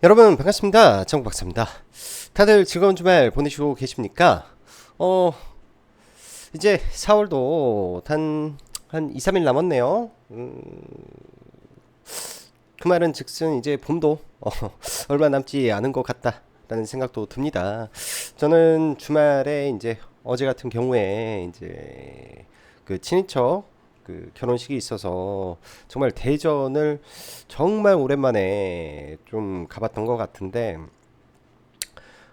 여러분 반갑습니다. 정박사입니다. 다들 즐거운 주말 보내시고 계십니까? 이제 4월도 한 2, 3일 남았네요. 그 말은 즉슨 이제 봄도 얼마 남지 않은 것 같다라는 생각도 듭니다. 저는 주말에 이제 어제 같은 경우에 이제 그 친인척 그 결혼식이 있어서 정말 대전을 정말 오랜만에 좀 가봤던 것 같은데,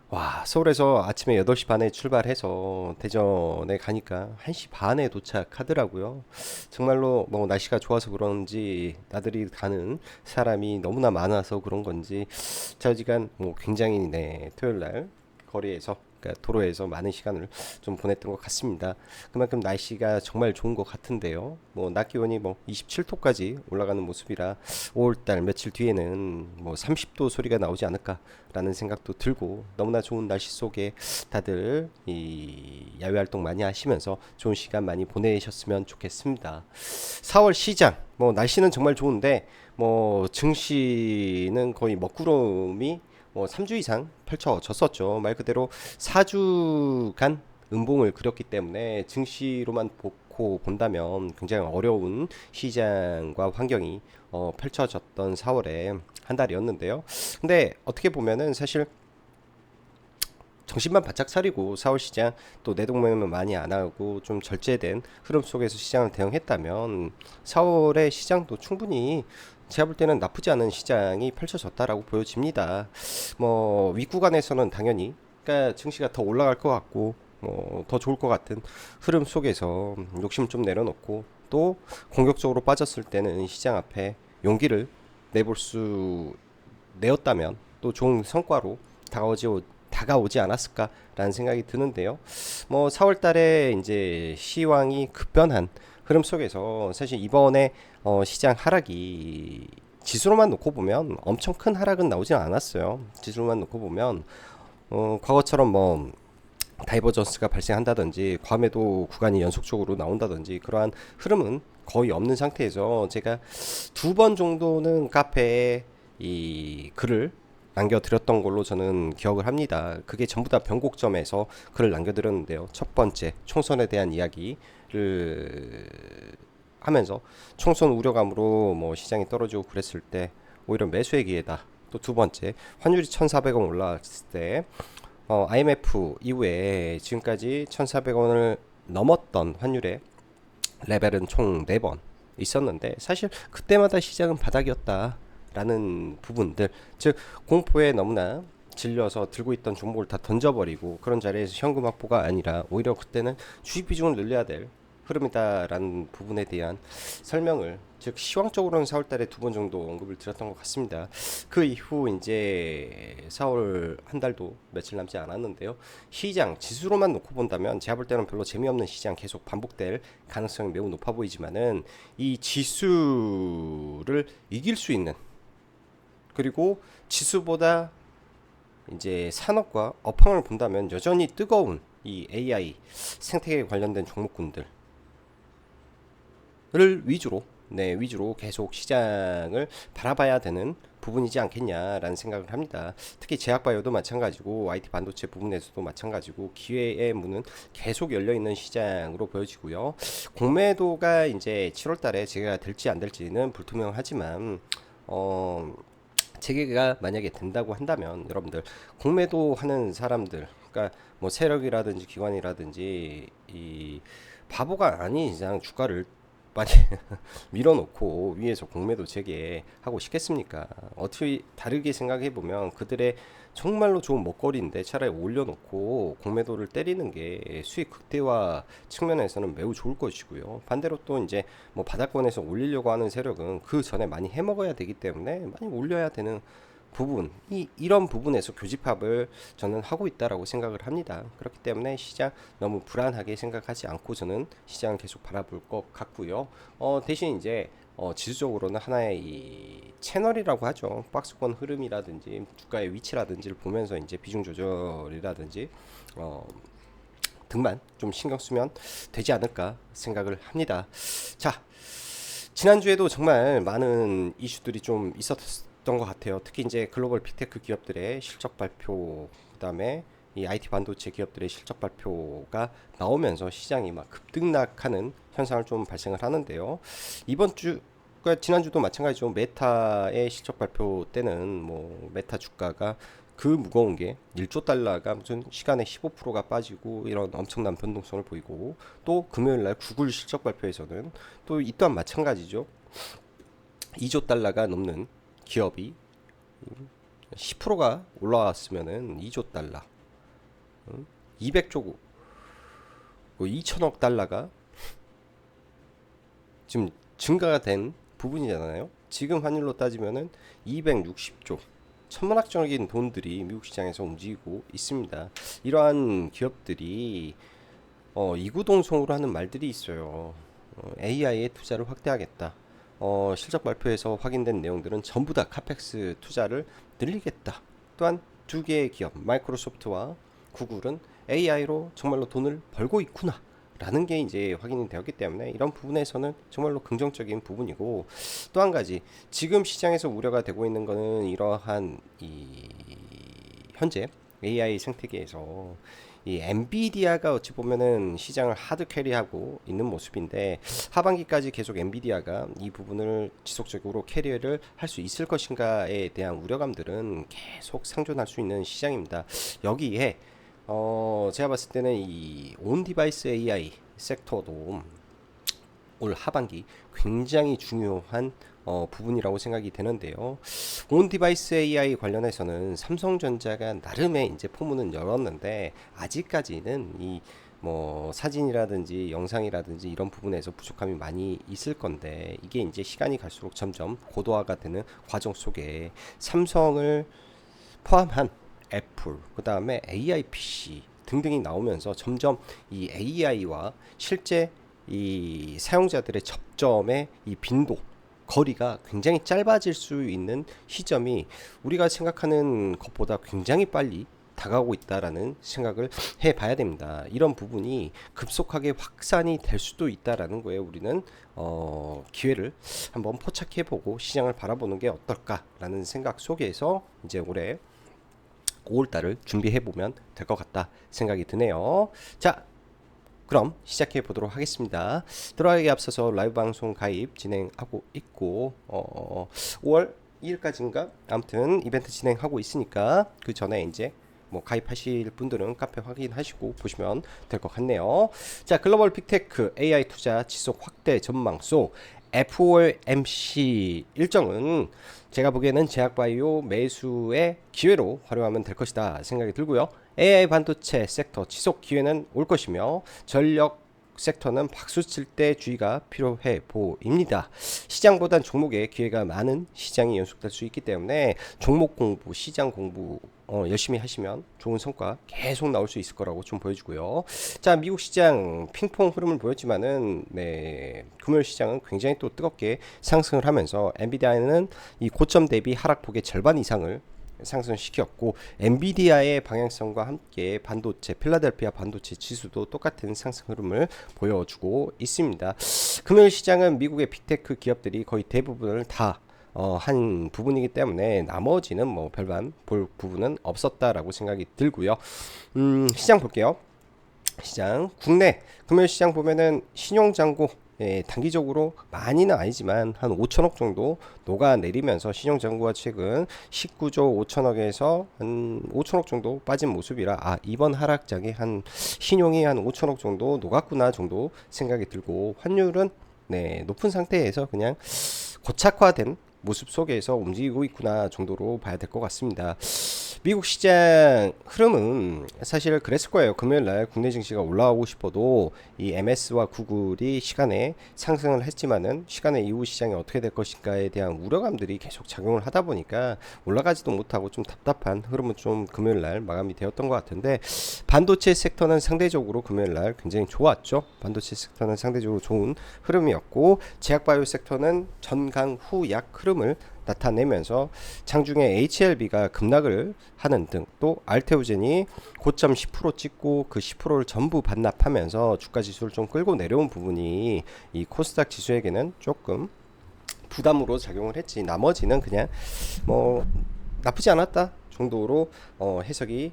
와, 서울에서 아침에 8시 반에 출발해서 대전에 가니까 1시 반에 도착하더라고요. 정말로 뭐 날씨가 좋아서 그런지 나들이 가는 사람이 너무나 많아서 그런 건지 좌지간 뭐 굉장히 토요일 날 거리에서, 그러니까 도로에서 많은 시간을 좀 보냈던 것 같습니다. 그만큼 날씨가 정말 좋은 것 같은데요. 뭐 낮 기온이 뭐 27도까지 올라가는 모습이라 5월달 며칠 뒤에는 뭐 30도 소리가 나오지 않을까라는 생각도 들고, 너무나 좋은 날씨 속에 다들 이 야외 활동 많이 하시면서 좋은 시간 많이 보내셨으면 좋겠습니다. 4월 시장 뭐 날씨는 정말 좋은데 뭐 증시는 거의 먹구름이 뭐 3주 이상 펼쳐졌었죠. 말 그대로 4주간 음봉을 그렸기 때문에 증시로만 보고 본다면 굉장히 어려운 시장과 환경이 펼쳐졌던 4월에 한 달이었는데요. 근데 어떻게 보면은 사실 정신만 바짝 차리고 4월 시장 또 내동매매 많이 안 하고 좀 절제된 흐름 속에서 시장을 대응했다면 4월의 시장도 충분히 제가 볼 때는 나쁘지 않은 시장이 펼쳐졌다라고 보여집니다. 뭐 윗구간에서는 당연히 그러니까 증시가 더 올라갈 것 같고 뭐 더 좋을 것 같은 흐름 속에서 욕심 좀 내려놓고, 또 공격적으로 빠졌을 때는 시장 앞에 용기를 내볼 수 내었다면 또 좋은 성과로 다가오지 않았을까라는 생각이 드는데요. 뭐 4월 달에 이제 시황이 급변한 흐름 속에서 사실 이번에 시장 하락이 지수로만 놓고 보면 엄청 큰 하락은 나오진 않았어요. 지수로만 놓고 보면 과거처럼 뭐 다이버전스가 발생한다든지 과매도 구간이 연속적으로 나온다든지 그러한 흐름은 거의 없는 상태에서, 제가 2번 정도는 카페에 이 글을 남겨드렸던 걸로 저는 기억을 합니다. 그게 전부 다 변곡점에서 글을 남겨드렸는데요. 첫 번째, 총선에 대한 이야기를 하면서 총선 우려감으로 뭐 시장이 떨어지고 그랬을 때 오히려 매수의 기회다. 또 두 번째, 환율이 1,400원 올라갔을 때 IMF 이후에 지금까지 1,400원을 넘었던 환율의 레벨은 총 4번 있었는데, 사실 그때마다 시장은 바닥이었다라는 부분들, 즉 공포에 너무나 질려서 들고 있던 종목을 다 던져버리고 그런 자리에서 현금 확보가 아니라 오히려 그때는 주식 비중을 늘려야 될 흐름이다라는 부분에 대한 설명을, 즉 시황적으로는 4월달에 2번 정도 언급을 드렸던 것 같습니다. 그 이후 이제 4월 한 달도 며칠 남지 않았는데요. 시장 지수로만 놓고 본다면 제가 볼 때는 별로 재미없는 시장 계속 반복될 가능성이 매우 높아 보이지만은, 이 지수를 이길 수 있는, 그리고 지수보다 이제 산업과 업황을 본다면 여전히 뜨거운 이 AI 생태계 관련된 종목군들 를 위주로 계속 시장을 바라봐야 되는 부분이지 않겠냐라는 생각을 합니다. 특히 제약바이오도 마찬가지고 IT 반도체 부분에서도 마찬가지고 기회의 문은 계속 열려 있는 시장으로 보여지고요. 공매도가 이제 7월 달에 재개가 될지 안 될지는 불투명하지만 재개가 만약에 된다고 한다면 여러분들, 공매도 하는 사람들, 그러니까 뭐 세력이라든지 기관이라든지 이 바보가 아닌 이상 주가를 많이 밀어놓고 위에서 공매도 재개하고 싶겠습니까? 어떻게 다르게 생각해 보면 그들의 정말로 좋은 먹거리인데 차라리 올려놓고 공매도를 때리는 게 수익 극대화 측면에서는 매우 좋을 것이고요. 반대로 또 이제 뭐 바닥권에서 올리려고 하는 세력은 그 전에 많이 해먹어야 되기 때문에 많이 올려야 되는 부분, 이런 부분에서 교집합을 저는 하고 있다라고 생각을 합니다. 그렇기 때문에 시장 너무 불안하게 생각하지 않고 저는 시장을 계속 바라볼 것 같고요. 대신 이제 지수적으로는 하나의 이 채널이라고 하죠. 박스권 흐름이라든지 주가의 위치라든지를 보면서 이제 비중 조절이라든지 등만 좀 신경 쓰면 되지 않을까 생각을 합니다. 자, 지난주에도 정말 많은 이슈들이 좀 있었던 것 같아요. 특히 이제 글로벌 빅테크 기업들의 실적 발표, 그다음에 이 IT 반도체 기업들의 실적 발표가 나오면서 시장이 막 급등락하는 현상을 좀 발생을 하는데요. 이번 주가 지난주도 마찬가지죠. 메타의 실적 발표 때는 뭐 메타 주가가 그 무거운 게 1조 달러가 무슨 시간에 15%가 빠지고 이런 엄청난 변동성을 보이고, 또 금요일 날 구글 실적 발표에서는 또 이 또한 마찬가지죠. 2조 달러가 넘는 기업이 10%가 올라왔으면은 2조 달러, 200조, 2천억 달러가 지금 증가가 된 부분이잖아요. 지금 환율로 따지면은 260조, 천문학적인 돈들이 미국 시장에서 움직이고 있습니다. 이러한 기업들이 이구동성으로 하는 말들이 있어요. AI에 투자를 확대하겠다. 실적 발표에서 확인된 내용들은 전부 다 카펙스 투자를 늘리겠다. 또한 두 개의 기업, 마이크로소프트와 구글은 AI로 정말로 돈을 벌고 있구나 라는 게 이제 확인이 되었기 때문에 이런 부분에서는 정말로 긍정적인 부분이고, 또 한 가지 지금 시장에서 우려가 되고 있는 거는 이러한 이 현재 AI 생태계에서 이 엔비디아가 어찌 보면은 시장을 하드 캐리하고 있는 모습인데, 하반기까지 계속 엔비디아가 이 부분을 지속적으로 캐리를 할 수 있을 것인가에 대한 우려감들은 계속 상존할 수 있는 시장입니다. 여기에 제가 봤을 때는 이 온 디바이스 AI 섹터도 올 하반기 굉장히 중요한 부분이라고 생각이 되는데요. 온 디바이스 AI 관련해서는 삼성전자가 나름의 이제 포문은 열었는데, 아직까지는 이 뭐 사진이라든지 영상이라든지 이런 부분에서 부족함이 많이 있을 건데, 이게 이제 시간이 갈수록 점점 고도화가 되는 과정 속에 삼성을 포함한 애플, 그 다음에 AI PC 등등이 나오면서 점점 이 AI와 실제 이 사용자들의 접점의 이 빈도, 거리가 굉장히 짧아질 수 있는 시점이 우리가 생각하는 것보다 굉장히 빨리 다가오고 있다라는 생각을 해봐야 됩니다. 이런 부분이 급속하게 확산이 될 수도 있다라는 거예요. 우리는 기회를 한번 포착해보고 시장을 바라보는 게 어떨까라는 생각 속에서 이제 올해 5월달을 준비해보면 될 것 같다 생각이 드네요. 자, 그럼 시작해 보도록 하겠습니다. 들어가기 앞서서 라이브 방송 가입 진행하고 있고, 5월 2일까지인가 아무튼 이벤트 진행하고 있으니까 그 전에 이제 뭐 가입하실 분들은 카페 확인하시고 보시면 될 것 같네요. 자, 글로벌 빅테크 AI 투자 지속 확대 전망소 FOMC 일정은 제가 보기에는 제약바이오 매수의 기회로 활용하면 될 것이다 생각이 들고요. AI 반도체 섹터 지속 기회는 올 것이며, 전력 섹터는 박수 칠 때 주의가 필요해 보입니다. 시장보단 종목에 기회가 많은 시장이 연속될 수 있기 때문에 종목 공부, 시장 공부 열심히 하시면 좋은 성과 계속 나올 수 있을 거라고 좀 보여주고요. 자, 미국 시장 핑퐁 흐름을 보였지만은 금요일 시장은 굉장히 또 뜨겁게 상승을 하면서 엔비디아는 이 고점 대비 하락폭의 절반 이상을 상승시켰고, 엔비디아의 방향성과 함께 반도체 필라델피아 반도체 지수도 똑같은 상승 흐름을 보여주고 있습니다. 금요일 시장은 미국의 빅테크 기업들이 거의 대부분을 다 한 부분이기 때문에 나머지는 뭐 별반 볼 부분은 없었다라고 생각이 들고요. 시장 볼게요. 시장 국내 금요일 시장 보면은 신용잔고 단기적으로 많이는 아니지만 한 5천억 정도 녹아내리면서 신용잔고가 최근 19조 5천억에서 한 5천억 정도 빠진 모습이라, 이번 하락장에 한 신용이 한 5천억 정도 녹았구나 정도 생각이 들고, 환율은 높은 상태에서 그냥 고착화된 모습 속에서 움직이고 있구나 정도로 봐야 될 것 같습니다. 미국 시장 흐름은 사실 그랬을 거예요. 금요일날 국내 증시가 올라가고 싶어도 이 MS와 구글이 시간에 상승을 했지만은 시간에 이후 시장이 어떻게 될 것인가에 대한 우려감들이 계속 작용을 하다 보니까 올라가지도 못하고 좀 답답한 흐름은 좀 금요일날 마감이 되었던 것 같은데, 반도체 섹터는 상대적으로 금요일날 굉장히 좋았죠. 반도체 섹터는 상대적으로 좋은 흐름이었고, 제약바이오 섹터는 전강 후약 흐름을 나타내면서 장중에 HLB가 급락을 하는 등, 또 알테오젠이 고점 10% 찍고 그 10%를 전부 반납하면서 주가 지수를 좀 끌고 내려온 부분이 이 코스닥 지수에게는 조금 부담으로 작용을 했지. 나머지는 그냥 뭐 나쁘지 않았다 정도로 해석이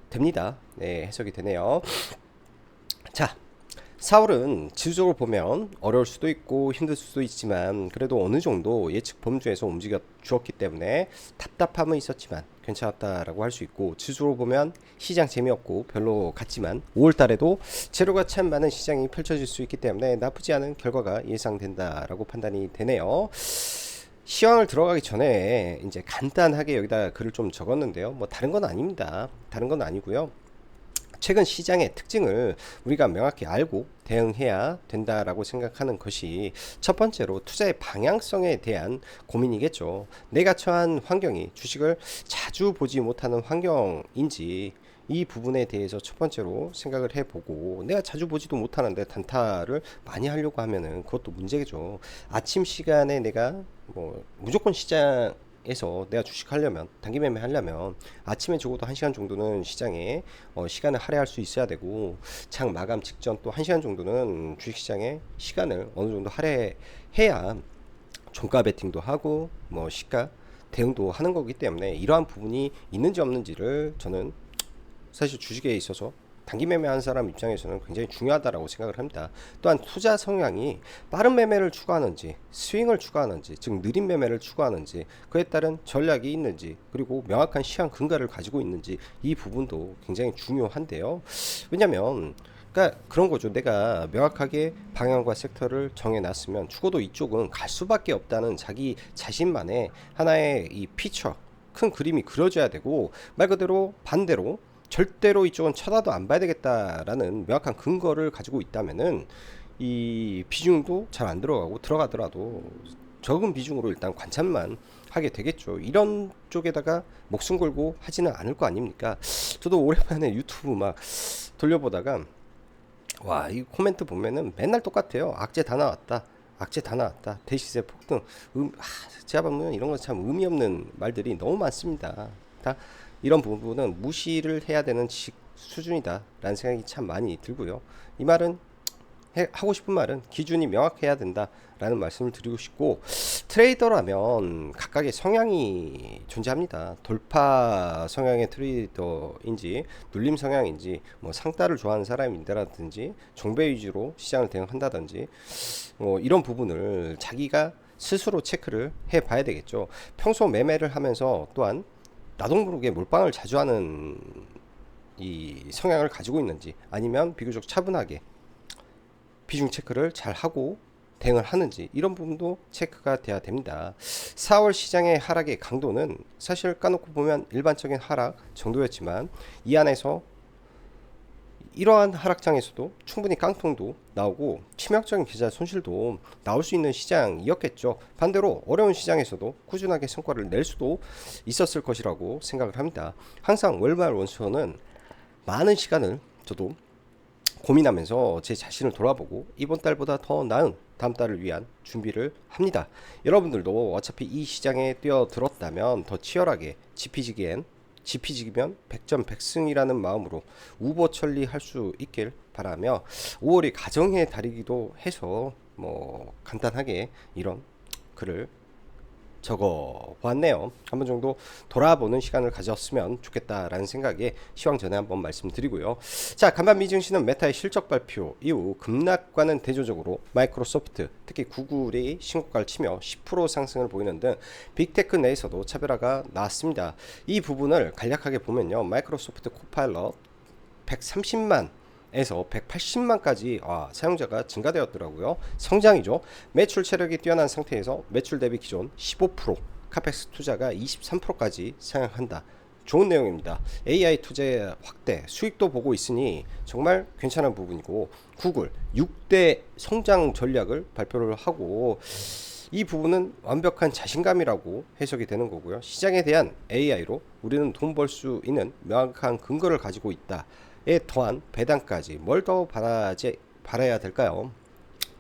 됩니다. 네, 해석이 되네요. 자, 4월은 지수적으로 보면 어려울 수도 있고 힘들 수도 있지만 그래도 어느 정도 예측 범주에서 움직여 주었기 때문에 답답함은 있었지만 괜찮았다라고 할 수 있고, 지수로 보면 시장 재미없고 별로 같지만 5월 달에도 재료가 참 많은 시장이 펼쳐질 수 있기 때문에 나쁘지 않은 결과가 예상된다라고 판단이 되네요. 시황을 들어가기 전에 이제 간단하게 여기다 글을 좀 적었는데요. 뭐 다른 건 아닙니다. 다른 건 아니고요. 최근 시장의 특징을 우리가 명확히 알고 대응해야 된다라고 생각하는 것이 첫 번째로 투자의 방향성에 대한 고민이겠죠. 내가 처한 환경이 주식을 자주 보지 못하는 환경인지, 이 부분에 대해서 첫 번째로 생각을 해보고, 내가 자주 보지도 못하는데 단타를 많이 하려고 하면은 그것도 문제겠죠. 아침 시간에 내가 뭐 무조건 시장에서 내가 주식하려면, 단기 매매 하려면 아침에 적어도 1시간 정도는 시장에 시간을 할애할 수 있어야 되고, 장 마감 직전 또 1시간 정도는 주식시장에 시간을 어느 정도 할애해야 종가 베팅도 하고 뭐 시가 대응도 하는 거기 때문에, 이러한 부분이 있는지 없는지를 저는 사실 주식에 있어서 단기 매매하는 사람 입장에서는 굉장히 중요하다라고 생각을 합니다. 또한 투자 성향이 빠른 매매를 추구하는지 스윙을 추구하는지, 즉 느린 매매를 추구하는지, 그에 따른 전략이 있는지, 그리고 명확한 시황 근거를 가지고 있는지, 이 부분도 굉장히 중요한데요. 왜냐면 그러니까 그런 거죠. 내가 명확하게 방향과 섹터를 정해놨으면 죽어도 이쪽은 갈 수밖에 없다는 자기 자신만의 하나의 이 피처, 큰 그림이 그려져야 되고, 말 그대로 반대로 절대로 이쪽은 쳐다도 안 봐야 되겠다라는 명확한 근거를 가지고 있다면은 이 비중도 잘 안 들어가고, 들어가더라도 적은 비중으로 일단 관찰만 하게 되겠죠. 이런 쪽에다가 목숨 걸고 하지는 않을 거 아닙니까? 저도 오랜만에 유튜브 막 돌려보다가 와, 이 코멘트 보면은 맨날 똑같아요. 악재 다 나왔다, 악재 다 나왔다, 대시세 폭등, 제가 보면 이런 거 참 의미 없는 말들이 너무 많습니다. 다 이런 부분은 무시를 해야 되는 지식 수준이다 라는 생각이 참 많이 들고요. 이 말은 하고 싶은 말은 기준이 명확해야 된다 라는 말씀을 드리고 싶고, 트레이더라면 각각의 성향이 존재합니다. 돌파 성향의 트레이더인지, 눌림 성향인지, 뭐 상따를 좋아하는 사람인다라든지, 종배 위주로 시장을 대응한다든지, 이런 부분을 자기가 스스로 체크를 해 봐야 되겠죠. 평소 매매를 하면서 또한 나도 모르게 몰빵을 자주 하는 이 성향을 가지고 있는지, 아니면 비교적 차분하게 비중 체크를 잘 하고 대응을 하는지, 이런 부분도 체크가 돼야 됩니다. 4월 시장의 하락의 강도는 사실 까놓고 보면 일반적인 하락 정도였지만, 이 안에서 이러한 하락장에서도 충분히 깡통도 나오고 치명적인 계좌 손실도 나올 수 있는 시장이었겠죠. 반대로 어려운 시장에서도 꾸준하게 성과를 낼 수도 있었을 것이라고 생각을 합니다. 항상 월말 원수는 많은 시간을 저도 고민하면서 제 자신을 돌아보고 이번 달보다 더 나은 다음 달을 위한 준비를 합니다. 여러분들도 어차피 이 시장에 뛰어들었다면 더 치열하게 지피지기면 100점 100승이라는 마음으로 우보천리 할 수 있길 바라며, 5월이 가정의 달이기도 해서 뭐 간단하게 이런 글을 적어 보았네요. 한번 정도 돌아보는 시간을 가졌으면 좋겠다라는 생각에 시황 전에 한번 말씀드리고요. 자, 간밤 미증시는 메타의 실적 발표 이후 급락과는 대조적으로 마이크로소프트, 특히 구글이 신고가를 치며 10% 상승을 보이는 등 빅테크 내에서도 차별화가 나왔습니다. 이 부분을 간략하게 보면요, 마이크로소프트 코파일럿 130만 에서 180만까지 사용자가 증가되었더라고요. 성장이죠. 매출 체력이 뛰어난 상태에서 매출 대비 기존 15%, 카펙스 투자가 23%까지 상향한다. 좋은 내용입니다. AI 투자 확대, 수익도 보고 있으니 정말 괜찮은 부분이고, 구글 6대 성장 전략을 발표를 하고, 이 부분은 완벽한 자신감이라고 해석이 되는 거고요. 시장에 대한 AI로 우리는 돈 벌 수 있는 명확한 근거를 가지고 있다 에 더한 배당까지 뭘 더 바라야 될까요?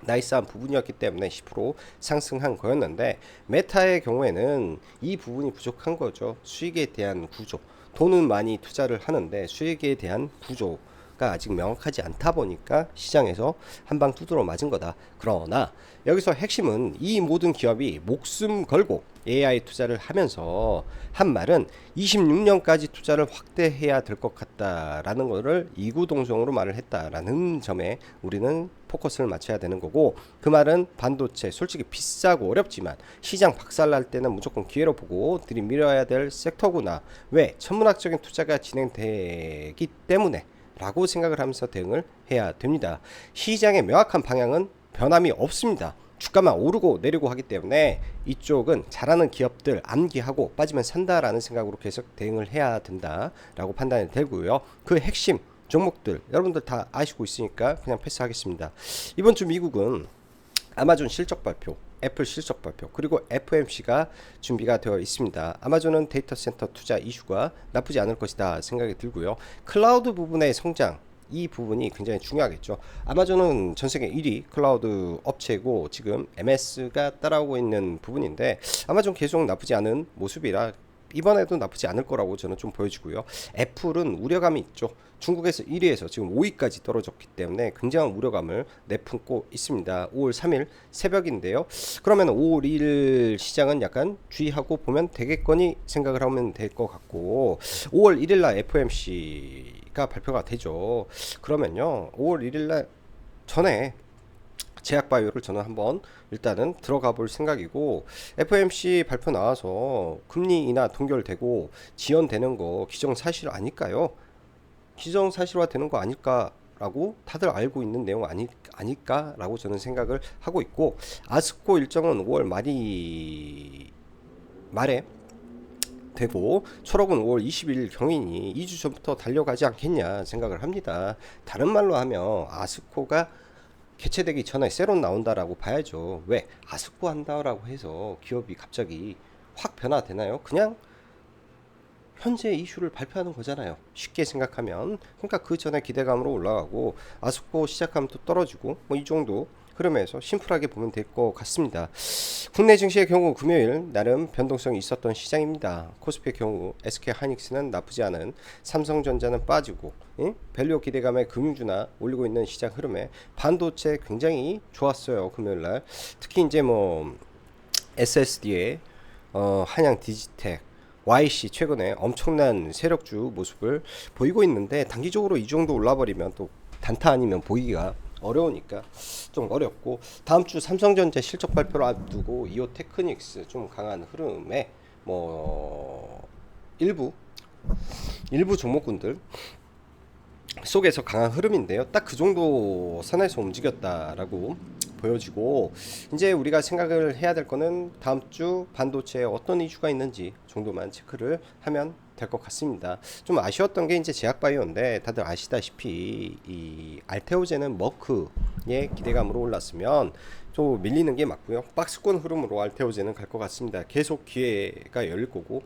나이스한 부분이었기 때문에 10% 상승한 거였는데, 메타의 경우에는 이 부분이 부족한 거죠. 수익에 대한 구조, 돈은 많이 투자를 하는데 수익에 대한 구조, 아직 명확하지 않다 보니까 시장에서 한 방 두드러 맞은 거다. 그러나 여기서 핵심은 이 모든 기업이 목숨 걸고 AI 투자를 하면서 한 말은 26년까지 투자를 확대해야 될 것 같다라는 거를 이구동성으로 말을 했다라는 점에 우리는 포커스를 맞춰야 되는 거고, 그 말은 반도체 솔직히 비싸고 어렵지만 시장 박살날 때는 무조건 기회로 보고 들이밀어야 될 섹터구나. 왜? 천문학적인 투자가 진행되기 때문에 라고 생각을 하면서 대응을 해야 됩니다. 시장의 명확한 방향은 변함이 없습니다. 주가만 오르고 내리고 하기 때문에 이쪽은 잘하는 기업들 암기하고 빠지면 산다라는 생각으로 계속 대응을 해야 된다라고 판단이 되고요. 그 핵심 종목들 여러분들 다 아시고 있으니까 그냥 패스하겠습니다. 이번 주 미국은 아마존 실적 발표, 애플 실적 발표, 그리고 FOMC가 준비가 되어 있습니다. 아마존은 데이터 센터 투자 이슈가 나쁘지 않을 것이다 생각이 들고요. 클라우드 부분의 성장, 이 부분이 굉장히 중요하겠죠. 아마존은 전세계 1위 클라우드 업체고 지금 MS가 따라오고 있는 부분인데 아마존 계속 나쁘지 않은 모습이라 이번에도 나쁘지 않을 거라고 저는 좀 보여지고요. 애플은 우려감이 있죠. 중국에서 1위에서 지금 5위까지 떨어졌기 때문에 굉장한 우려감을 내품고 있습니다. 5월 3일 새벽인데요. 그러면 5월 1일 시장은 약간 주의하고 보면 되겠거니 생각을 하면 될 것 같고, 5월 1일 날 FOMC가 발표가 되죠. 그러면요 5월 1일 날 전에 제약바이오를 저는 한번 일단은 들어가 볼 생각이고, FOMC 발표 나와서 금리 인하 동결되고 지연되는 거 기정사실 아닐까요? 기정사실화 되는 거 아닐까라고 다들 알고 있는 내용 아닐까라고 저는 생각을 하고 있고, 아스코 일정은 5월 말에 되고 철학은 5월 20일 경이니 2주 전부터 달려가지 않겠냐 생각을 합니다. 다른 말로 하면 아스코가 개최되기 전에 세론 나온다라고 봐야죠. 왜? 아스코 한다라고 해서 기업이 갑자기 확 변화되나요? 그냥 현재 이슈를 발표하는 거잖아요. 쉽게 생각하면. 그러니까 그 전에 기대감으로 올라가고 아스코 시작하면 또 떨어지고 뭐 이 정도 흐름에서 심플하게 보면 될 것 같습니다. 국내 증시의 경우 금요일 나름 변동성이 있었던 시장입니다. 코스피의 경우 SK 하이닉스는 나쁘지 않은, 삼성전자는 빠지고, 밸류 기대감에 금융주나 올리고 있는 시장 흐름에 반도체 굉장히 좋았어요. 금요일날 특히 이제 뭐 SSD의 한양 디지텍, YC 최근에 엄청난 세력주 모습을 보이고 있는데 단기적으로 이 정도 올라버리면 또 단타 아니면 보기가 어려우니까 좀 어렵고, 다음 주 삼성전자 실적 발표를 앞두고 이오 테크닉스 좀 강한 흐름에 뭐 일부 종목군들 속에서 강한 흐름인데요. 딱 그 정도 선에서 움직였다라고 보여지고, 이제 우리가 생각을 해야 될 거는 다음 주 반도체에 어떤 이슈가 있는지 정도만 체크를 하면 될 것 같습니다. 좀 아쉬웠던 게 이제 제약바이오인데 다들 아시다시피 이 알테오제는 머크의 기대감으로 올랐으면 좀 밀리는 게 맞고요. 박스권 흐름으로 알테오제는 갈 것 같습니다. 계속 기회가 열릴 거고,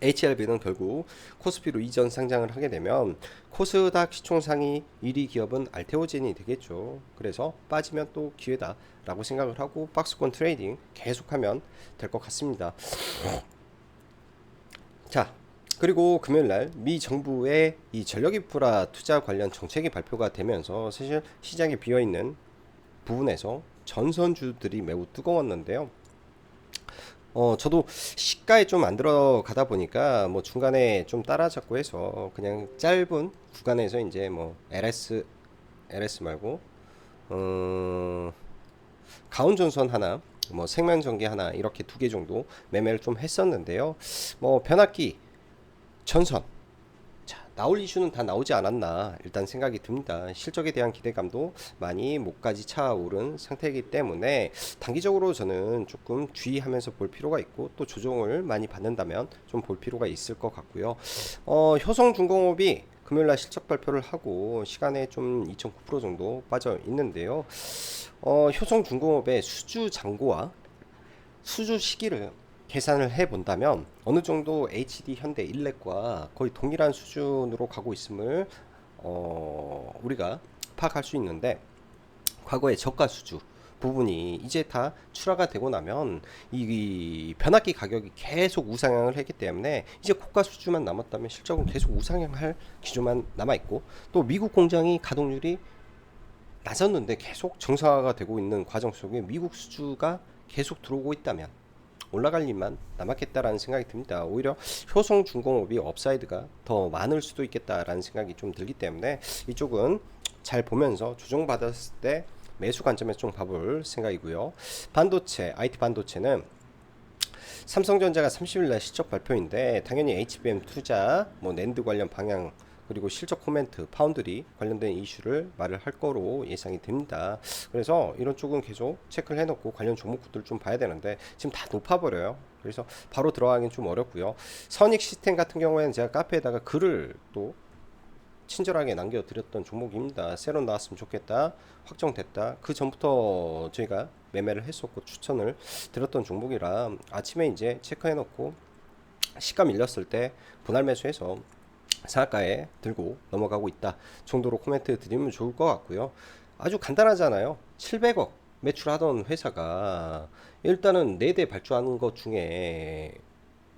HLB는 결국 코스피로 이전 상장을 하게 되면 코스닥 시총상위 1위 기업은 알테오젠이 되겠죠. 그래서 빠지면 또 기회다 라고 생각을 하고 박스권 트레이딩 계속하면 될 것 같습니다. 자, 그리고 금요일날 미 정부의 이 전력인프라 투자 관련 정책이 발표가 되면서 사실 시장에 비어있는 부분에서 전선주들이 매우 뜨거웠는데요. 저도 시가에 좀 안 들어가다 보니까 뭐 중간에 좀 따라잡고 해서 그냥 짧은 구간에서 이제 뭐 LS 말고 가온전선 하나, 뭐 생명전기 하나 이렇게 두 개 정도 매매를 좀 했었는데요. 뭐 변압기, 전선, 자, 나올 이슈는 다 나오지 않았나 일단 생각이 듭니다. 실적에 대한 기대감도 많이 목까지 차오른 상태이기 때문에 단기적으로 저는 조금 주의하면서 볼 필요가 있고, 또 조정을 많이 받는다면 좀 볼 필요가 있을 것 같고요. 효성중공업이 금요일날 실적 발표를 하고 시간에 좀 2.9% 정도 빠져 있는데요. 효성중공업의 수주 잔고와 수주 시기를 계산을 해 본다면 어느 정도 HD 현대 일렉과 거의 동일한 수준으로 가고 있음을 우리가 파악할 수 있는데, 과거의 저가 수주 부분이 이제 다 출하가 되고 나면 이 변압기 가격이 계속 우상향을 했기 때문에 이제 고가 수주만 남았다면 실적은 계속 우상향할 기조만 남아있고, 또 미국 공장이 가동률이 낮았는데 계속 정상화가 되고 있는 과정 속에 미국 수주가 계속 들어오고 있다면 올라갈 일만 남았겠다라는 생각이 듭니다. 오히려 효성중공업이 업사이드가 더 많을 수도 있겠다라는 생각이 좀 들기 때문에 이쪽은 잘 보면서 조정받았을 때 매수 관점에서 좀 봐볼 생각이고요. 반도체, IT 반도체는 삼성전자가 30일날 실적 발표인데 당연히 HBM 투자, 뭐 낸드 관련 방향, 그리고 실적 코멘트, 파운드리 관련된 이슈를 말을 할 거로 예상이 됩니다. 그래서 이런 쪽은 계속 체크를 해놓고 관련 종목들 좀 봐야 되는데 지금 다 높아버려요. 그래서 바로 들어가긴 좀 어렵고요. 선익 시스템 같은 경우에는 제가 카페에다가 글을 또 친절하게 남겨드렸던 종목입니다. 새로 나왔으면 좋겠다, 확정됐다. 그 전부터 저희가 매매를 했었고 추천을 드렸던 종목이라 아침에 이제 체크해놓고 시가 밀렸을 때 분할 매수해서 상한가에 들고 넘어가고 있다 정도로 코멘트 드리면 좋을 것 같고요. 아주 간단하잖아요. 700억 매출하던 회사가 일단은 4대 발주하는 것 중에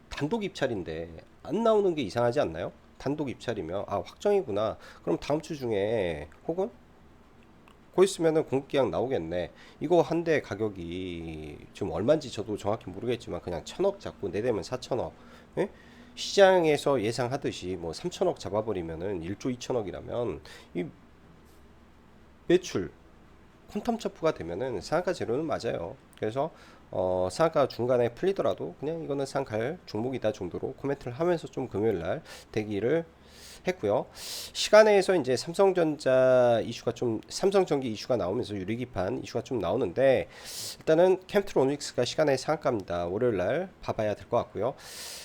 단독 입찰인데 안 나오는 게 이상하지 않나요? 단독 입찰이면 아 확정이구나. 그럼 다음 주 중에 혹은 곧 있으면은 공급계약 나오겠네. 이거 한 대 가격이 지금 얼마인지 저도 정확히 모르겠지만 그냥 1000억 잡고 4대면 4000억. 예? 시장에서 예상하듯이 뭐 3000억 잡아버리면은 1조 2천억이라면 이 매출 퀀텀 점프가 되면은 상한가 재료는 맞아요. 그래서 상한가 중간에 풀리더라도 그냥 이거는 상한가 종목이다 정도로 코멘트를 하면서 좀 금요일날 대기를 했고요. 시간에서 이제 삼성전자 이슈가 좀, 삼성전기 이슈가 나오면서 유리기판 이슈가 좀 나오는데 일단은 캠트로닉스가 시간의 상한가입니다. 월요일날 봐봐야 될 것 같고요.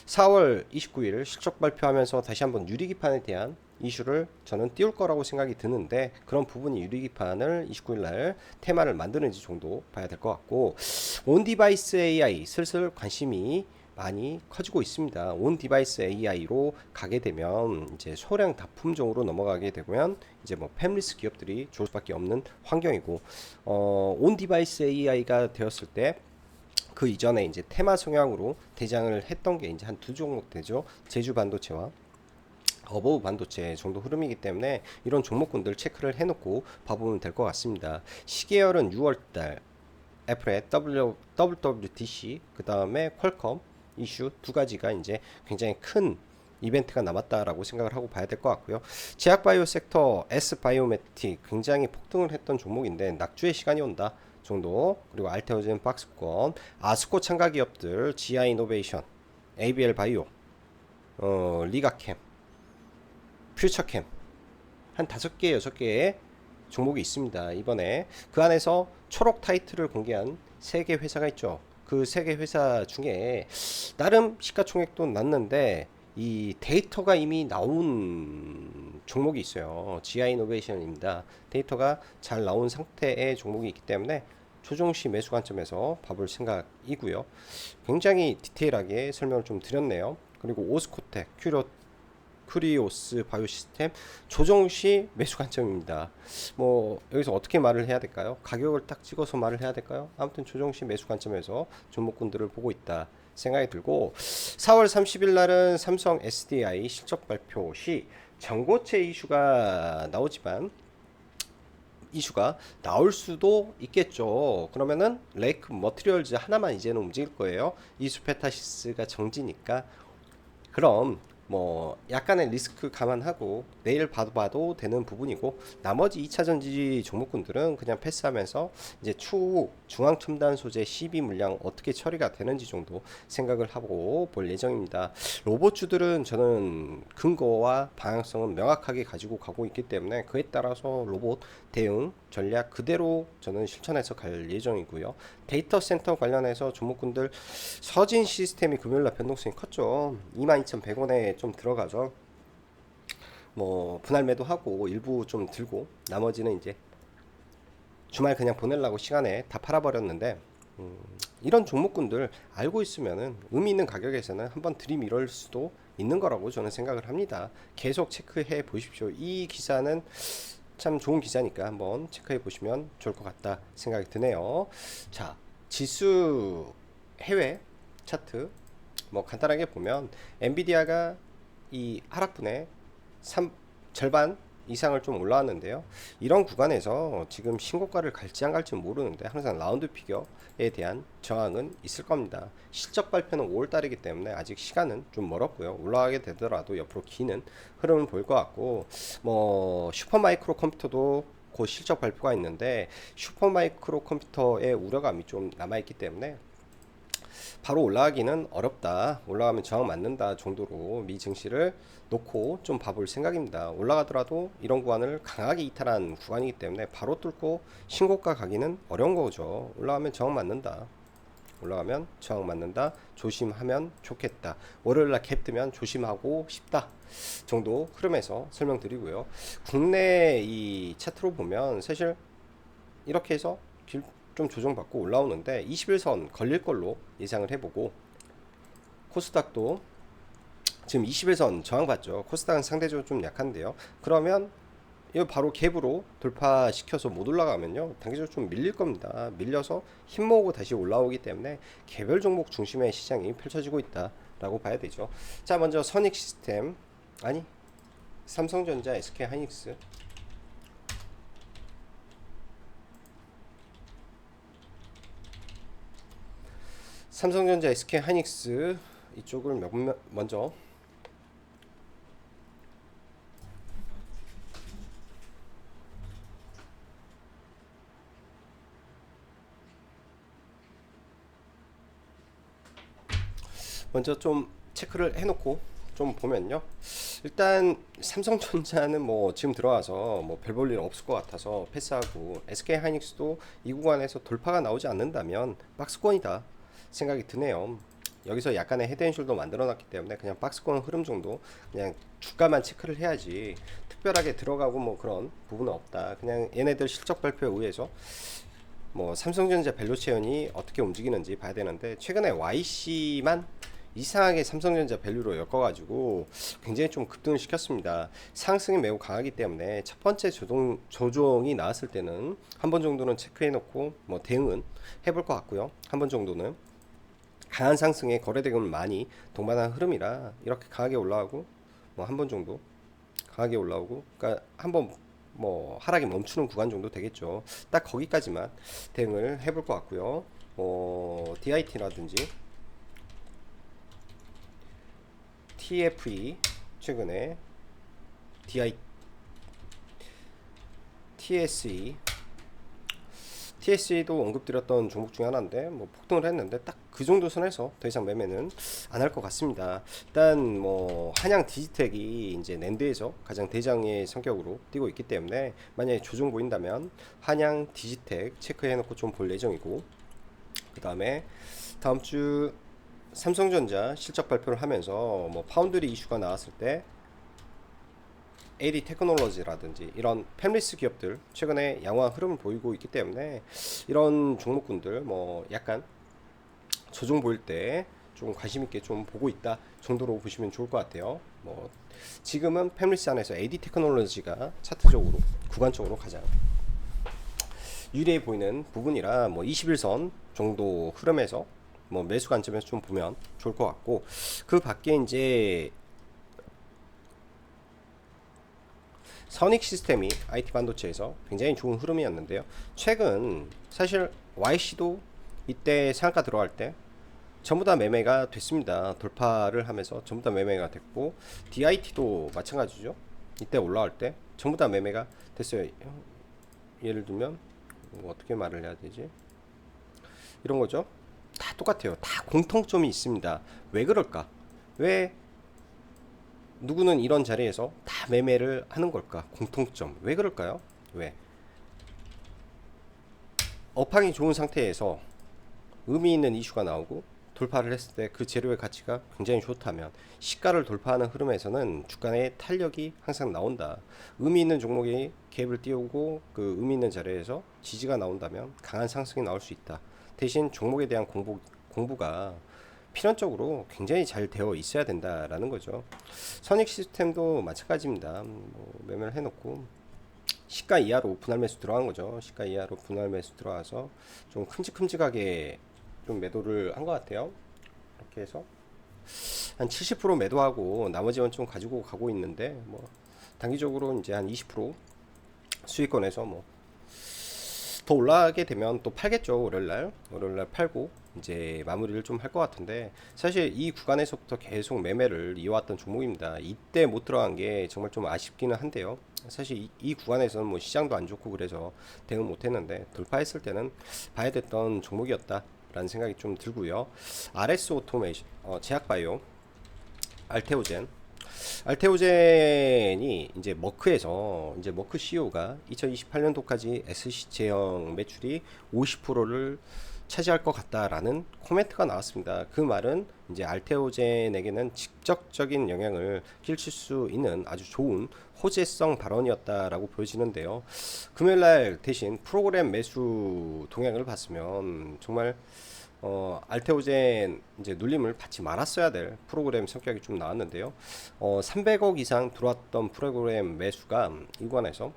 4월 29일 실적 발표하면서 다시 한번 유리기판에 대한 이슈를 저는 띄울 거라고 생각이 드는데 그런 부분이 유리기판을 29일날 테마를 만드는지 정도 봐야 될 것 같고, 온디바이스 AI 슬슬 관심이 많이 커지고 있습니다. 온 디바이스 AI로 가게 되면 이제 소량 납품종으로 넘어가게 되면 이제 뭐 팹리스 기업들이 좋을 수밖에 없는 환경이고, 온 디바이스 AI가 되었을 때 그 이전에 이제 테마 성향으로 대장을 했던 게 이제 한 두 종목 되죠. 제주 반도체와 어버브 반도체 정도 흐름이기 때문에 이런 종목군들 체크를 해놓고 봐보면 될 것 같습니다. 시계열은 6월달 애플의 WWDC, 그 다음에 퀄컴 이슈 두 가지가 이제 굉장히 큰 이벤트가 남았다라고 생각을 하고 봐야 될 것 같고요. 제약바이오 섹터 S바이오메틱 굉장히 폭등을 했던 종목인데 낙주의 시간이 온다 정도, 그리고 알테오젠 박스권, 아스코 참가 기업들 지아이노베이션, ABL 바이오, 리가캠, 퓨처캠 한 5개 6개의 종목이 있습니다. 이번에 그 안에서 초록 타이틀을 공개한 3개 회사가 있죠. 그 3개 회사 중에 나름 시가총액도 낮는데 이 데이터가 이미 나온 종목이 있어요. 지아이노베이션입니다. 데이터가 잘 나온 상태의 종목이 있기 때문에 조정시 매수 관점에서 봐볼 생각이고요. 굉장히 디테일하게 설명을 좀 드렸네요. 그리고 오스코텍, 쿠리오스 바이오시스템 조정시 매수 관점입니다. 뭐 여기서 어떻게 말을 해야 될까요? 가격을 딱 찍어서 말을 해야 될까요? 아무튼 조정시 매수 관점에서 종목군들을 보고 있다 생각이 들고, 4월 30일 날은 삼성 SDI 실적 발표 시 전고체 이슈가 나오지만 이슈가 나올 수도 있겠죠. 그러면은 레이크 머티리얼즈 하나만 이제는 움직일 거예요. 이수페타시스가 정지니까. 그럼 뭐 약간의 리스크 감안하고 내일 봐도 되는 부분이고, 나머지 2차 전지 종목군들은 그냥 패스하면서 이제 추후 중앙 첨단 소재 CB 물량 어떻게 처리가 되는지 정도 생각을 하고 볼 예정입니다. 로봇주들은 저는 근거와 방향성은 명확하게 가지고 가고 있기 때문에 그에 따라서 로봇 대응 전략 그대로 저는 실천해서 갈 예정이고요. 데이터 센터 관련해서 종목군들 서진 시스템이 금요일날 변동성이 컸죠. 22,100원에 좀 들어가죠. 뭐 분할 매도하고 일부 좀 들고 나머지는 이제 주말 그냥 보내려고 시간에 다 팔아버렸는데, 이런 종목군들 알고 있으면은 의미 있는 가격에서는 한번 들이밀을 수도 있는 거라고 저는 생각을 합니다. 계속 체크해 보십시오. 이 기사는 참 좋은 기사니까 한번 체크해 보시면 좋을 것 같다 생각이 드네요. 자, 지수 해외 차트 뭐 간단하게 보면 엔비디아가 이 하락분의 절반 이상을 좀 올라왔는데요. 이런 구간에서 지금 신고가를 갈지 안 갈지 모르는데 항상 라운드 피겨에 대한 저항은 있을 겁니다. 실적 발표는 5월달이기 때문에 아직 시간은 좀 멀었고요. 올라가게 되더라도 옆으로 기는 흐름을 보일 것 같고, 뭐 슈퍼마이크로 컴퓨터도 곧 실적 발표가 있는데 슈퍼마이크로 컴퓨터의 우려감이 좀 남아있기 때문에 바로 올라가기는 어렵다, 올라가면 저항 맞는다 정도로 미 증시를 놓고 좀 봐볼 생각입니다. 올라가더라도 이런 구간을 강하게 이탈한 구간이기 때문에 바로 뚫고 신고가 가기는 어려운 거죠. 올라가면 저항 맞는다, 올라가면 저항 맞는다, 조심하면 좋겠다, 월요일날 갭 뜨면 조심하고 싶다 정도 흐름에서 설명드리고요. 국내 이 차트로 보면 사실 이렇게 해서 좀 조정받고 올라오는데 21선 걸릴 걸로 예상을 해보고, 코스닥도 지금 21선 저항받죠. 코스닥은 상대적으로 좀 약한데요. 그러면 이거 바로 갭으로 돌파시켜서 못 올라가면요, 단기적으로 좀 밀릴 겁니다. 밀려서 힘 모으고 다시 올라오기 때문에 개별 종목 중심의 시장이 펼쳐지고 있다 라고 봐야 되죠. 자, 먼저 선익 시스템, 아니 삼성전자, SK 하이닉스. 삼성전자, SK 하이닉스 이쪽을 먼저 좀 체크를 해놓고 좀 보면요, 일단 삼성전자는 뭐 지금 들어와서 뭐 별 볼 일 없을 것 같아서 패스하고, SK 하이닉스도 이 구간에서 돌파가 나오지 않는다면 박스권이다 생각이 드네요. 여기서 약간의 헤드앤숄더 만들어 놨기 때문에 그냥 박스권 흐름 정도, 그냥 주가만 체크를 해야지 특별하게 들어가고 뭐 그런 부분은 없다. 그냥 얘네들 실적 발표에 의해서 뭐 삼성전자 밸류체인이 어떻게 움직이는지 봐야 되는데, 최근에 YC만 이상하게 삼성전자 밸류로 엮어가지고 굉장히 좀 급등을 시켰습니다. 상승이 매우 강하기 때문에 첫 번째 조종이 나왔을 때는 한 번 정도는 체크해 놓고 뭐 대응은 해볼 것 같고요. 한 번 정도는 강한 상승에 거래대금을 많이 동반한 흐름이라 이렇게 강하게 올라가고, 뭐 한 번 정도 강하게 올라오고, 그러니까 한번 뭐 하락이 멈추는 구간 정도 되겠죠. 딱 거기까지만 대응을 해볼 것 같고요. DIT라든지 TFE, 최근에 TSE도 언급드렸던 종목 중에 하나인데 뭐 폭등을 했는데 딱 그 정도 선에서 더 이상 매매는 안 할 것 같습니다. 일단 뭐 한양 디지텍이 이제 낸드에서 가장 대장의 성격으로 뛰고 있기 때문에 만약에 조정 보인다면 한양 디지텍 체크해 놓고 좀 볼 예정이고, 그 다음에 다음 주 삼성전자 실적 발표를 하면서 뭐 파운드리 이슈가 나왔을 때 AD 테크놀로지라든지 이런 팹리스 기업들 최근에 양호한 흐름을 보이고 있기 때문에 이런 종목군들 뭐 약간 조정 보일 때 좀 관심 있게 좀 보고 있다 정도로 보시면 좋을 것 같아요. 뭐 지금은 팹리스 안에서 AD 테크놀로지가 차트적으로 구간적으로 가장 유리해 보이는 부분이라 뭐 21선 정도 흐름에서 뭐 매수 관점에서 좀 보면 좋을 것 같고, 그 밖에 이제 선익 시스템이 IT 반도체에서 굉장히 좋은 흐름이었는데요. 최근 사실 YC도 이때 상한가 들어갈 때 전부 다 매매가 됐습니다. 돌파를 하면서 전부 다 매매가 됐고, DIT도 마찬가지죠. 이때 올라갈 때 전부 다 매매가 됐어요. 예를 들면 뭐 어떻게 말을 해야 되지? 이런 거죠. 다 똑같아요. 다 공통점이 있습니다. 왜 그럴까? 왜 누구는 이런 자리에서 다 매매를 하는 걸까? 공통점. 왜 그럴까요? 왜? 업황이 좋은 상태에서 의미 있는 이슈가 나오고 돌파를 했을 때 그 재료의 가치가 굉장히 좋다면, 시가를 돌파하는 흐름에서는 주가의 탄력이 항상 나온다. 의미 있는 종목이 갭을 띄우고 그 의미 있는 자리에서 지지가 나온다면 강한 상승이 나올 수 있다. 대신 종목에 대한 공부가 필연적으로 굉장히 잘 되어 있어야 된다라는 거죠. 선익 시스템도 마찬가지입니다. 뭐 매매를 해놓고 시가 이하로 분할 매수 들어간 거죠. 시가 이하로 분할 매수 들어와서 좀 큼직큼직하게 좀 매도를 한 것 같아요. 이렇게 해서 한 70% 매도하고 나머지는 좀 가지고 가고 있는데 뭐 단기적으로 이제 한 20% 수익권에서 뭐 더 올라가게 되면 또 팔겠죠. 월요일날 팔고 이제 마무리를 좀 할 것 같은데, 사실 이 구간에서부터 계속 매매를 이어왔던 종목입니다. 이때 못 들어간 게 정말 좀 아쉽기는 한데요. 사실 이 구간에서는 뭐 시장도 안 좋고 그래서 대응 못 했는데, 돌파했을 때는 봐야 됐던 종목이었다 라는 생각이 좀 들고요. RS 오토메이션, 제약바이오, 알테오젠, 알테오젠이 이제 머크에서, 이제 머크 CEO가 2028년도까지 SC 제형 매출이 50%를 차지할 것 같다라는 코멘트가 나왔습니다. 그 말은 이제 알테오젠에게는 직접적인 영향을 끼칠 수 있는 아주 좋은 호재성 발언이었다라고 보여지는데요. 금요일날 대신 프로그램 매수 동향을 봤으면 정말 알테오젠 이제 눌림을 받지 말았어야 될 프로그램 성격이 좀 나왔는데요. 300억 이상 들어왔던 프로그램 매수가 일관해서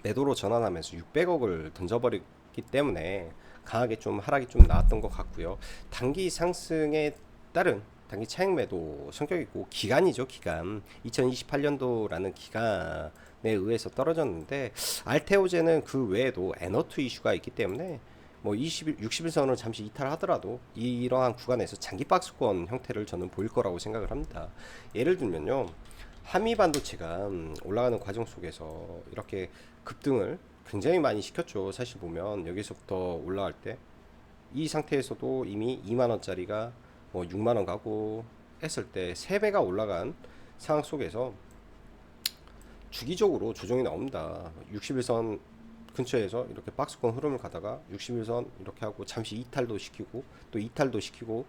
매도로 전환하면서 600억을 던져버렸기 때문에 강하게 좀 하락이 좀 나왔던 것 같고요. 단기 상승에 따른 단기 차익 매도 성격이고, 기간이죠, 기간. 2028년도라는 기간에 의해서 떨어졌는데, 알테오젠은 그 외에도 에너투 이슈가 있기 때문에 뭐 60일선을 잠시 이탈하더라도 이러한 구간에서 장기 박스권 형태를 저는 보일 거라고 생각을 합니다. 예를 들면요, 한미 반도체가 올라가는 과정 속에서 이렇게 급등을 굉장히 많이 시켰죠. 사실 보면 여기서부터 올라갈 때 이 상태에서도 이미 2만원짜리가 뭐 6만원 가고 했을 때 3배가 올라간 상황 속에서 주기적으로 조정이 나옵니다. 60일선 근처에서 이렇게 박스권 흐름을 가다가 60일선 이렇게 하고 잠시 이탈도 시키고 또 이탈도 시키고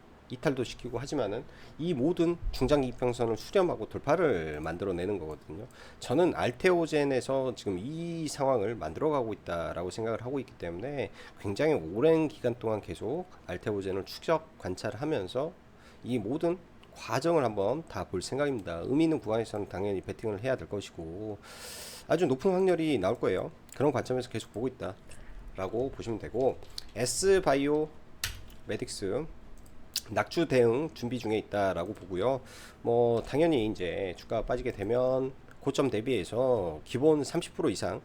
하지만은 이 모든 중장기 이평선을 수렴하고 돌파를 만들어내는 거거든요. 저는 알테오젠에서 지금 이 상황을 만들어가고 있다라고 생각을 하고 있기 때문에 굉장히 오랜 기간 동안 계속 알테오젠을 추적 관찰하면서 이 모든 과정을 한번 다 볼 생각입니다. 의미 있는 구간에서는 당연히 베팅을 해야 될 것이고 아주 높은 확률이 나올 거예요. 그런 관점에서 계속 보고 있다 라고 보시면 되고, S바이오 메딕스 낙주 대응 준비 중에 있다라고 보고요. 뭐 당연히 이제 주가가 빠지게 되면 고점 대비해서 기본 30% 이상,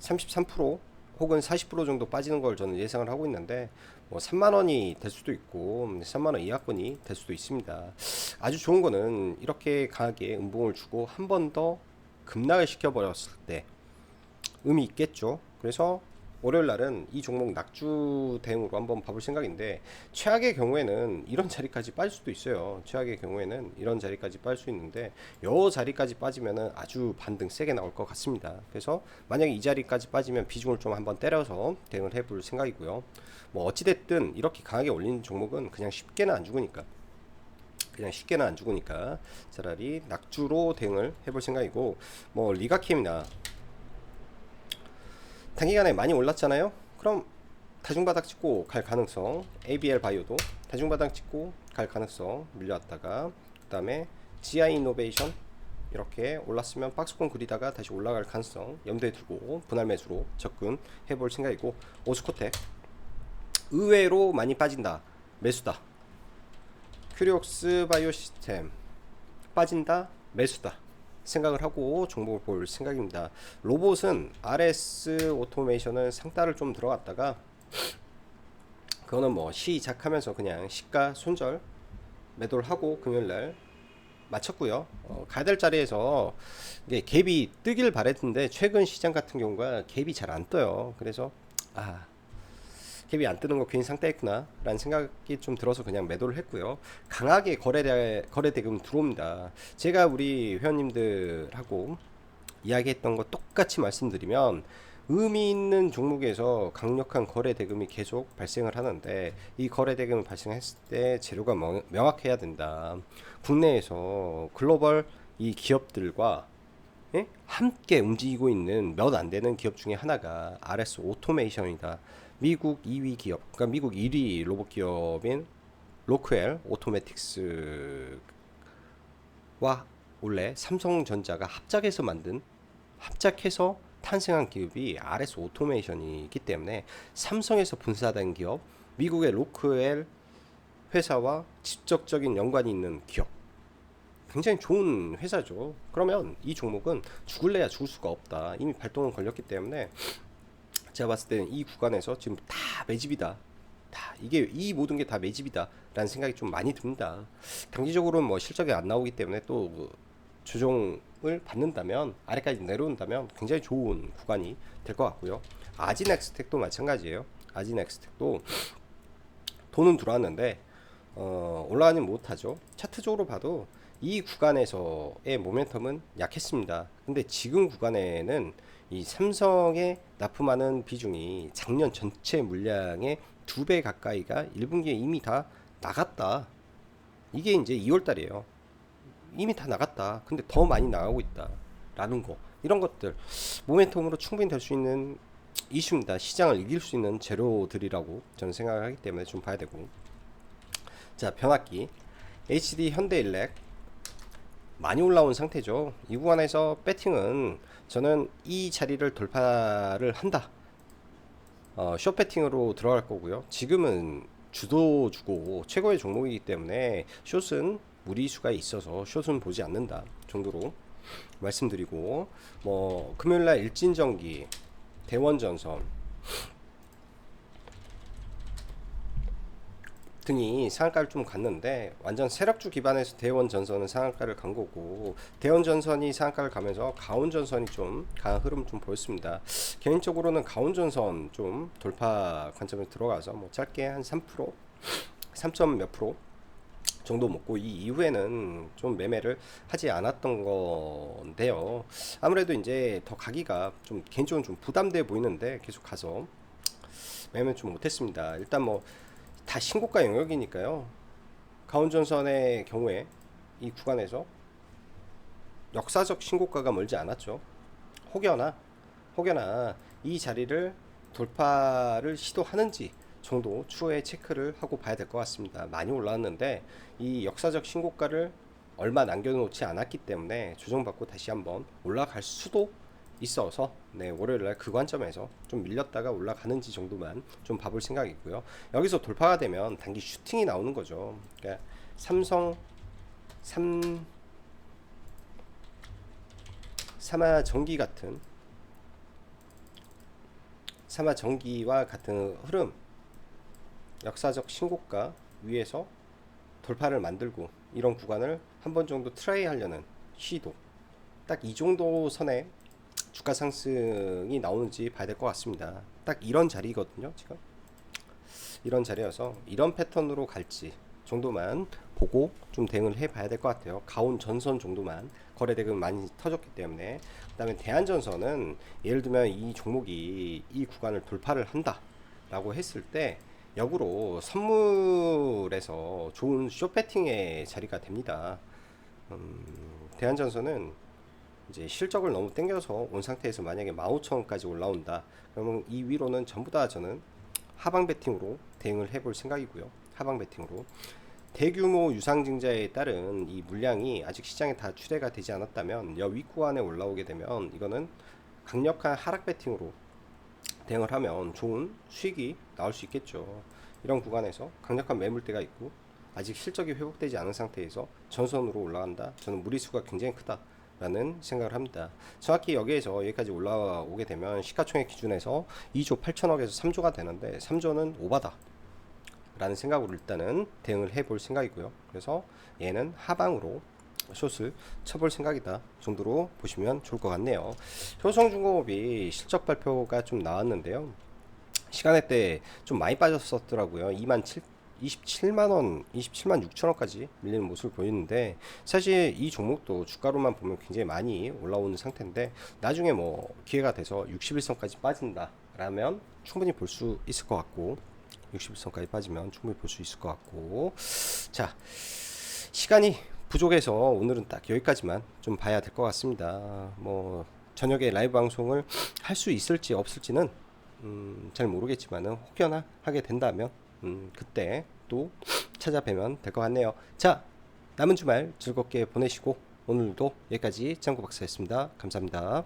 33% 혹은 40% 정도 빠지는 걸 저는 예상을 하고 있는데, 뭐 3만 원이 될 수도 있고 3만 원 이하권이 될 수도 있습니다. 아주 좋은 거는 이렇게 강하게 음봉을 주고 한 번 더 급락을 시켜버렸을 때 의미 있겠죠. 그래서 월요일 날은 이 종목 낙주 대응으로 한번 봐볼 생각인데, 최악의 경우에는 이런 자리까지 빠질 수도 있어요. 최악의 경우에는 이런 자리까지 빠질 수 있는데, 요 자리까지 빠지면은 아주 반등 세게 나올 것 같습니다. 그래서 만약에 이 자리까지 빠지면 비중을 좀 한번 때려서 대응을 해볼 생각이고요. 뭐 어찌됐든 이렇게 강하게 올린 종목은 그냥 쉽게는 안 죽으니까 차라리 낙주로 대응을 해볼 생각이고, 뭐 리가캠이나 단기간에 많이 올랐잖아요. 그럼 다중바닥 찍고 갈 가능성, ABL 바이오도 다중바닥 찍고 갈 가능성 밀려왔다가, 그 다음에 GI 이노베이션 이렇게 올랐으면 박스권 그리다가 다시 올라갈 가능성 염두에 두고 분할 매수로 접근해 볼 생각이고, 오스코텍 의외로 많이 빠진다, 매수다. 큐리옥스 바이오 시스템 빠진다, 매수다 생각을 하고 종목을 볼 생각입니다. 로봇은 RS 오토메이션은 상따를 좀 들어갔다가 그거는 뭐 시작하면서 그냥 시가 손절 매도를 하고 금요일날 마쳤고요. 가야 될 자리에서 이게 갭이 뜨길 바랬는데 최근 시장 같은 경우가 갭이 잘 안 떠요. 그래서 갭이 안 뜨는 거 괜히 상따했구나 라는 생각이 좀 들어서 그냥 매도를 했고요. 강하게 거래대금 들어옵니다. 제가 우리 회원님들하고 이야기했던 거 똑같이 말씀드리면, 의미 있는 종목에서 강력한 거래대금이 계속 발생을 하는데, 이 거래대금이 발생했을 때 재료가 명확해야 된다. 국내에서 글로벌 이 기업들과 함께 움직이고 있는 몇 안 되는 기업 중에 하나가 RS 오토메이션이다. 미국 2위 기업, 그러니까 미국 1위 로봇 기업인 로크웰 오토매틱스와 원래 삼성전자가 합작해서 탄생한 기업이 RS 오토메이션이기 때문에 삼성에서 분사된 기업, 미국의 로크웰 회사와 직접적인 연관이 있는 기업. 굉장히 좋은 회사죠. 그러면 이 종목은 죽을래야 죽을 수가 없다. 이미 발동은 걸렸기 때문에 제가 봤을 때는 이 구간에서 지금 다 매집이다. 다 이게 이 모든 게 다 매집이다라는 생각이 좀 많이 듭니다. 단기적으로는 뭐 실적이 안 나오기 때문에 또 조정을 받는다면 아래까지 내려온다면 굉장히 좋은 구간이 될 것 같고요. 아지넥스텍도 마찬가지예요. 아지넥스텍도 돈은 들어왔는데 올라가지 못하죠. 차트적으로 봐도 이 구간에서의 모멘텀은 약했습니다. 근데 지금 구간에는 이 삼성에 납품하는 비중이 작년 전체 물량의 2배 가까이가 1분기에 이미 다 나갔다. 이게 이제 2월달이에요. 이미 다 나갔다. 근데 더 많이 나가고 있다. 라는 거. 이런 것들 모멘텀으로 충분히 될 수 있는 이슈입니다. 시장을 이길 수 있는 재료들이라고 저는 생각을 하기 때문에 좀 봐야 되고. 자, 변압기 HD 현대일렉 많이 올라온 상태죠. 이 구간에서 배팅은 저는 이 자리를 돌파를 한다. 숏 배팅으로 들어갈 거고요. 지금은 주도 주고 최고의 종목이기 때문에 숏은 무리수가 있어서 숏은 보지 않는다 정도로 말씀드리고, 뭐 금요일날 일진전기, 대원전선 등이 상한가를 좀 갔는데 완전 세력주 기반에서 대원전선은 상한가를 간 거고, 대원전선이 상한가를 가면서 가온전선이 좀 강한 흐름 좀 보였습니다. 개인적으로는 가온전선 좀 돌파 관점에 들어가서 뭐 짧게 한 3%, 3점 몇 프로 정도 먹고 이 이후에는 좀 매매를 하지 않았던 건데요. 아무래도 이제 더 가기가 좀 개인적으로 좀 부담돼 보이는데 계속 가서 매매 좀 못했습니다. 일단 뭐 다 신고가 영역이니까요. 가온전선의 경우에 이 구간에서 역사적 신고가가 멀지 않았죠. 혹여나 이 자리를 돌파를 시도하는지 정도 추후에 체크를 하고 봐야 될 것 같습니다. 많이 올라왔는데 이 역사적 신고가를 얼마 남겨놓지 않았기 때문에 조정받고 다시 한번 올라갈 수도 있어서 월요일날 그 관점에서 좀 밀렸다가 올라가는지 정도만 좀 봐볼 생각이고요. 여기서 돌파가 되면 단기 슈팅이 나오는 거죠. 그러니까 삼화전기와 같은 흐름, 역사적 신고가 위에서 돌파를 만들고 이런 구간을 한 번 정도 트라이 하려는 시도, 딱 이 정도 선에 주가 상승이 나오는지 봐야 될 것 같습니다. 딱 이런 자리거든요. 지금 이런 자리여서 이런 패턴으로 갈지 정도만 보고 좀 대응을 해 봐야 될 것 같아요. 가온 전선 정도만 거래 대금 많이 터졌기 때문에. 그 다음에 대한전선은 예를 들면 이 종목이 이 구간을 돌파를 한다 라고 했을 때 역으로 선물에서 좋은 숏배팅의 자리가 됩니다. 대한전선은 이제 실적을 너무 땡겨서 온 상태에서 만약에 15,000원까지 올라온다 그러면 이 위로는 전부 다 저는 하방 베팅으로 대응을 해볼 생각이고요. 하방 베팅으로 대규모 유상증자에 따른 이 물량이 아직 시장에 다 출회가 되지 않았다면 여 윗구간에 올라오게 되면 이거는 강력한 하락 베팅으로 대응을 하면 좋은 수익이 나올 수 있겠죠. 이런 구간에서 강력한 매물대가 있고 아직 실적이 회복되지 않은 상태에서 전선으로 올라간다. 저는 무리수가 굉장히 크다 라는 생각을 합니다. 정확히 여기에서 여기까지 올라오게 되면 시가총액 기준에서 2조 8천억에서 3조가 되는데 3조는 오바다 라는 생각으로 일단은 대응을 해볼 생각이고요. 그래서 얘는 하방으로 숏을 쳐볼 생각이다 정도로 보시면 좋을 것 같네요. 효성중공업이 실적 발표가 좀 나왔는데요. 시간에 때 좀 많이 빠졌었더라고요. 27만 6천원까지 밀리는 모습을 보이는데, 사실 이 종목도 주가로만 보면 굉장히 많이 올라오는 상태인데 나중에 뭐 기회가 돼서 61선까지 빠진다 라면 충분히 볼 수 있을 것 같고, 61선까지 빠지면 충분히 볼 수 있을 것 같고, 자, 시간이 부족해서 오늘은 딱 여기까지만 좀 봐야 될 것 같습니다. 뭐 저녁에 라이브 방송을 할 수 있을지 없을지는 잘 모르겠지만은 혹여나 하게 된다면 그때 또 찾아뵈면 될 것 같네요. 자, 남은 주말 즐겁게 보내시고 오늘도 여기까지 짱구 박사였습니다. 감사합니다.